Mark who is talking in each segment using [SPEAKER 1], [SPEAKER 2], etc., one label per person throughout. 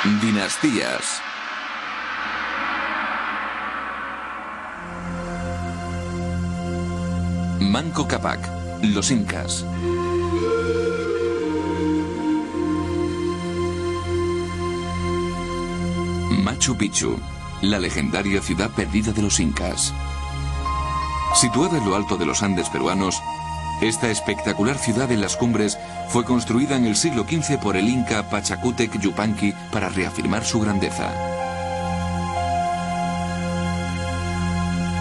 [SPEAKER 1] Dinastías. Manco Cápac, los incas. Machu Picchu, la legendaria ciudad perdida de los incas. Situada en lo alto de los Andes peruanos, esta espectacular ciudad en las cumbres fue construida en el siglo XV por el inca Pachacútec Yupanqui para reafirmar su grandeza.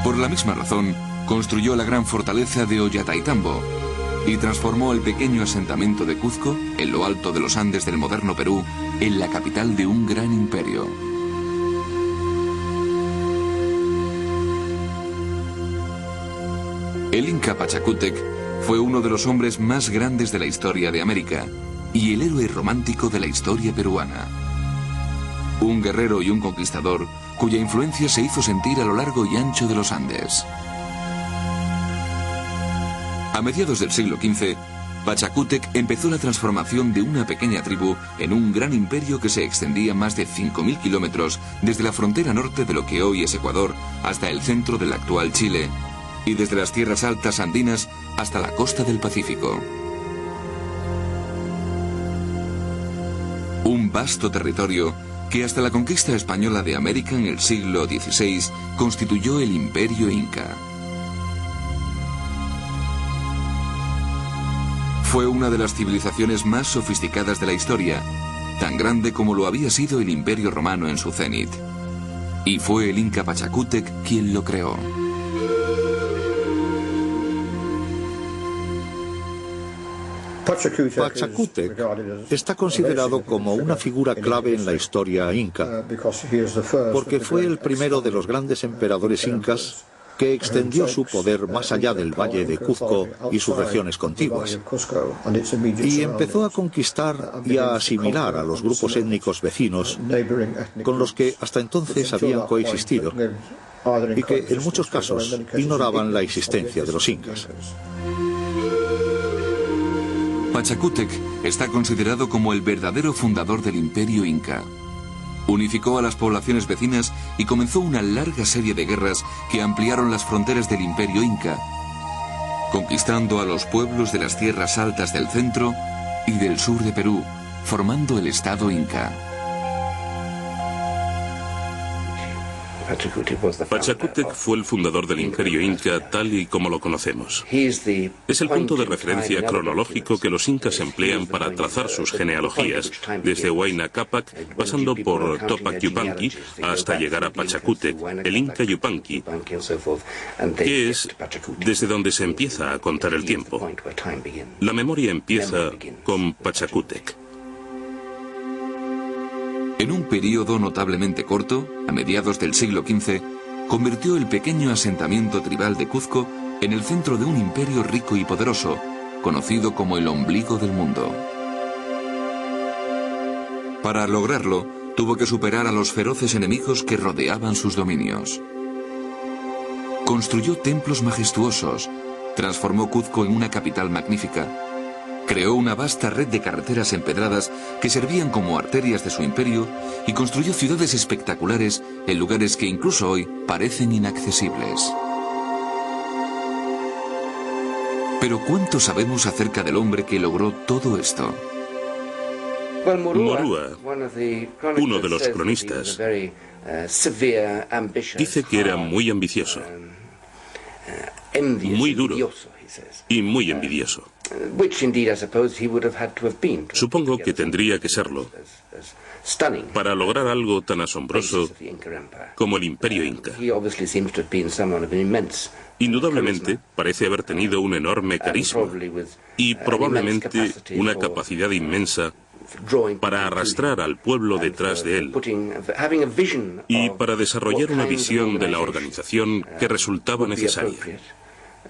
[SPEAKER 1] Por la misma razón, construyó la gran fortaleza de Ollantaytambo y transformó el pequeño asentamiento de Cuzco, en lo alto de los Andes del moderno Perú, en la capital de un gran imperio. El inca Pachacútec fue uno de los hombres más grandes de la historia de América y el héroe romántico de la historia peruana. Un guerrero y un conquistador cuya influencia se hizo sentir a lo largo y ancho de los Andes. A mediados del siglo XV, Pachacútec empezó la transformación de una pequeña tribu en un gran imperio que se extendía más de 5.000 kilómetros desde la frontera norte de lo que hoy es Ecuador hasta el centro del actual Chile, y desde las tierras altas andinas hasta la costa del Pacífico. Un vasto territorio que hasta la conquista española de América en el siglo XVI constituyó el Imperio Inca. Fue una de las civilizaciones más sofisticadas de la historia, tan grande como lo había sido el Imperio Romano en su cenit. Y fue el inca Pachacútec quien lo creó.
[SPEAKER 2] Pachacútec está considerado como una figura clave en la historia inca, porque fue el primero de los grandes emperadores incas que extendió su poder más allá del valle de Cuzco y sus regiones contiguas, y empezó a conquistar y a asimilar a los grupos étnicos vecinos con los que hasta entonces habían coexistido y que en muchos casos ignoraban la existencia de los incas.
[SPEAKER 1] Pachacútec está considerado como el verdadero fundador del Imperio Inca. Unificó a las poblaciones vecinas y comenzó una larga serie de guerras que ampliaron las fronteras del Imperio Inca, conquistando a los pueblos de las tierras altas del centro y del sur de Perú, formando el Estado Inca.
[SPEAKER 3] Pachacútec fue el fundador del Imperio Inca tal y como lo conocemos. Es el punto de referencia cronológico que los incas emplean para trazar sus genealogías, desde Huayna Cápac, pasando por Tupac Yupanqui, hasta llegar a Pachacútec, el Inca Yupanqui, que es desde donde se empieza a contar el tiempo. La memoria empieza con Pachacútec.
[SPEAKER 1] En un período notablemente corto, a mediados del siglo XV, convirtió el pequeño asentamiento tribal de Cuzco en el centro de un imperio rico y poderoso, conocido como el ombligo del mundo. Para lograrlo, tuvo que superar a los feroces enemigos que rodeaban sus dominios. Construyó templos majestuosos, transformó Cuzco en una capital magnífica, creó una vasta red de carreteras empedradas que servían como arterias de su imperio y construyó ciudades espectaculares en lugares que incluso hoy parecen inaccesibles. Pero ¿cuánto sabemos acerca del hombre que logró todo esto?
[SPEAKER 3] Morúa, uno de los cronistas, dice que era muy ambicioso, muy duro y muy envidioso. Supongo que tendría que serlo para lograr algo tan asombroso como el Imperio Inca. Indudablemente parece haber tenido un enorme carisma y probablemente una capacidad inmensa para arrastrar al pueblo detrás de él y para desarrollar una visión de la organización que resultaba necesaria.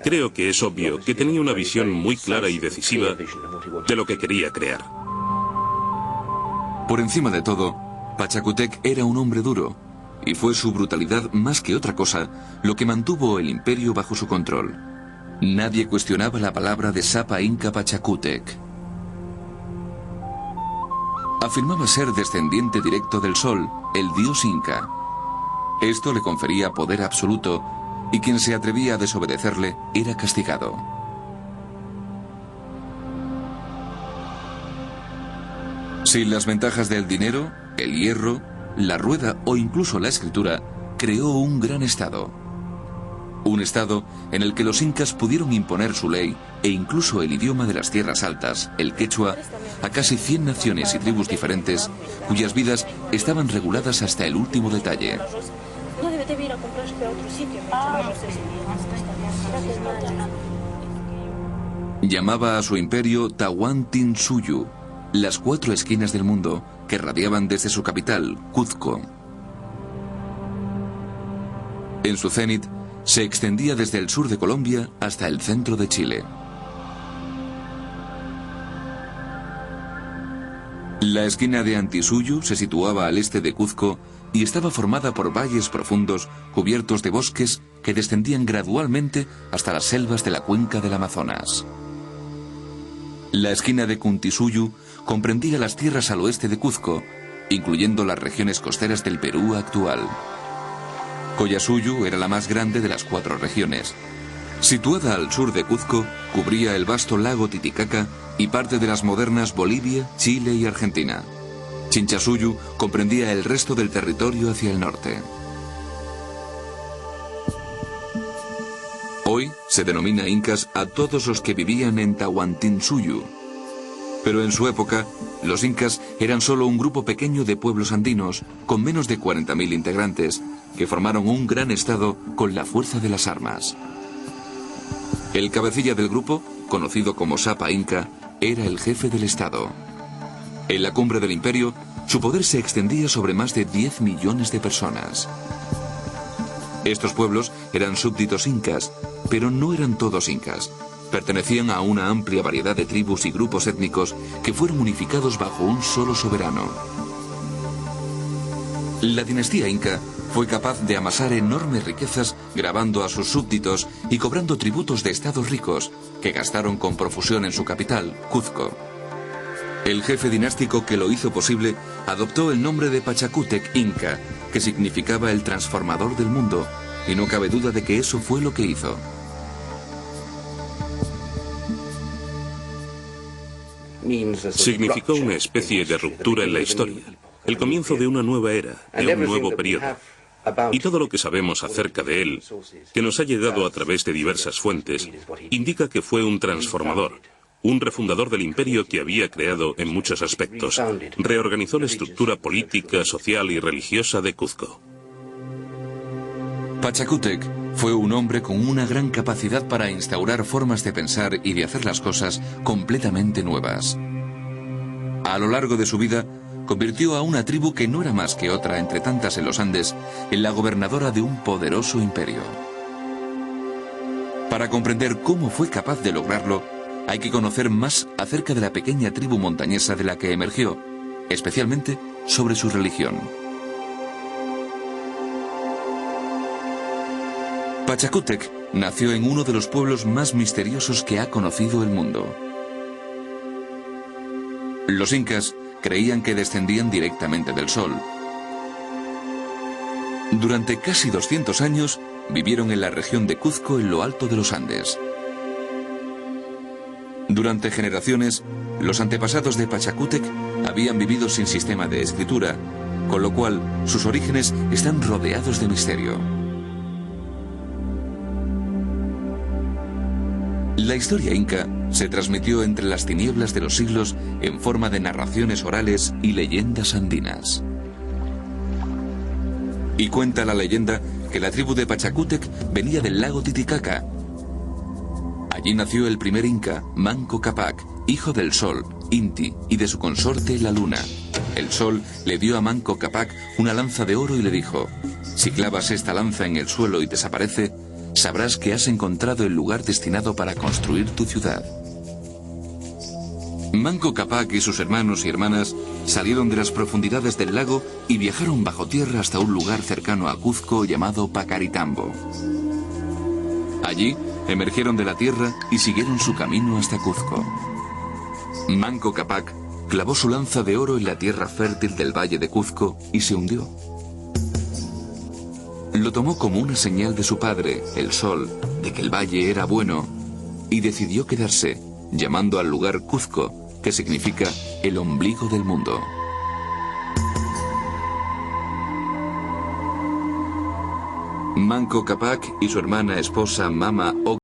[SPEAKER 3] Creo que es obvio que tenía una visión muy clara y decisiva de lo que quería crear.
[SPEAKER 1] Por encima de todo, Pachacútec era un hombre duro, y fue su brutalidad más que otra cosa lo que mantuvo el imperio bajo su control. Nadie cuestionaba la palabra de Sapa Inca Pachacútec. Afirmaba ser descendiente directo del Sol, el dios inca. Esto le confería poder absoluto y quien se atrevía a desobedecerle era castigado. Sin las ventajas del dinero, el hierro, la rueda o incluso la escritura, creó un gran estado. Un estado en el que los incas pudieron imponer su ley e incluso el idioma de las tierras altas, el quechua, a casi 100 naciones y tribus diferentes, cuyas vidas estaban reguladas hasta el último detalle. Llamaba a su imperio Tahuantinsuyu, las 4 esquinas del mundo que radiaban desde su capital, Cuzco. En su cenit, se extendía desde el sur de Colombia hasta el centro de Chile. La esquina de Antisuyu se situaba al este de Cuzco y estaba formada por valles profundos cubiertos de bosques que descendían gradualmente hasta las selvas de la cuenca del Amazonas. La esquina de Cuntisuyu comprendía las tierras al oeste de Cuzco, incluyendo las regiones costeras del Perú actual. Collasuyu era la más grande de las 4 regiones. Situada al sur de Cuzco, cubría el vasto lago Titicaca y parte de las modernas Bolivia, Chile y Argentina. Chinchasuyu comprendía el resto del territorio hacia el norte. Hoy se denomina incas a todos los que vivían en Tahuantinsuyu. Pero en su época, los incas eran solo un grupo pequeño de pueblos andinos, con menos de 40.000 integrantes, que formaron un gran estado con la fuerza de las armas. El cabecilla del grupo, conocido como Sapa Inca, era el jefe del estado. En la cumbre del imperio, su poder se extendía sobre más de 10 millones de personas. Estos pueblos eran súbditos incas, pero no eran todos incas. Pertenecían a una amplia variedad de tribus y grupos étnicos que fueron unificados bajo un solo soberano. La dinastía inca fue capaz de amasar enormes riquezas grabando a sus súbditos y cobrando tributos de estados ricos que gastaron con profusión en su capital, Cuzco. El jefe dinástico que lo hizo posible adoptó el nombre de Pachacútec Inca, que significaba el transformador del mundo, y no cabe duda de que eso fue lo que hizo.
[SPEAKER 3] Significó una especie de ruptura en la historia, el comienzo de una nueva era, de un nuevo periodo. Y todo lo que sabemos acerca de él, que nos ha llegado a través de diversas fuentes, indica que fue un transformador, un refundador del imperio que había creado en muchos aspectos. Reorganizó la estructura política, social y religiosa de Cuzco.
[SPEAKER 1] Pachacútec fue un hombre con una gran capacidad para instaurar formas de pensar y de hacer las cosas completamente nuevas. A lo largo de su vida, convirtió a una tribu que no era más que otra entre tantas en los Andes en la gobernadora de un poderoso imperio. Para comprender cómo fue capaz de lograrlo, hay que conocer más acerca de la pequeña tribu montañesa de la que emergió, especialmente sobre su religión. Pachacútec nació en uno de los pueblos más misteriosos que ha conocido el mundo. Los incas creían que descendían directamente del sol. Durante casi 200 años vivieron en la región de Cuzco en lo alto de los Andes. Durante generaciones, los antepasados de Pachacútec habían vivido sin sistema de escritura, con lo cual sus orígenes están rodeados de misterio. La historia inca se transmitió entre las tinieblas de los siglos en forma de narraciones orales y leyendas andinas. Y cuenta la leyenda que la tribu de Pachacútec venía del lago Titicaca. Allí nació el primer inca, Manco Cápac, hijo del sol, Inti, y de su consorte, la luna. El sol le dio a Manco Cápac una lanza de oro y le dijo: si clavas esta lanza en el suelo y desaparece, sabrás que has encontrado el lugar destinado para construir tu ciudad. Manco Cápac y sus hermanos y hermanas salieron de las profundidades del lago y viajaron bajo tierra hasta un lugar cercano a Cuzco llamado Pacaritambo. Allí emergieron de la tierra y siguieron su camino hasta Cuzco. Manco Cápac Clavó su lanza de oro en la tierra fértil del valle de Cuzco y se hundió. Lo tomó como una señal de su padre, el sol, de que el valle era bueno, y decidió quedarse, llamando al lugar Cuzco, que significa el ombligo del mundo. Manco Cápac y su hermana esposa Mama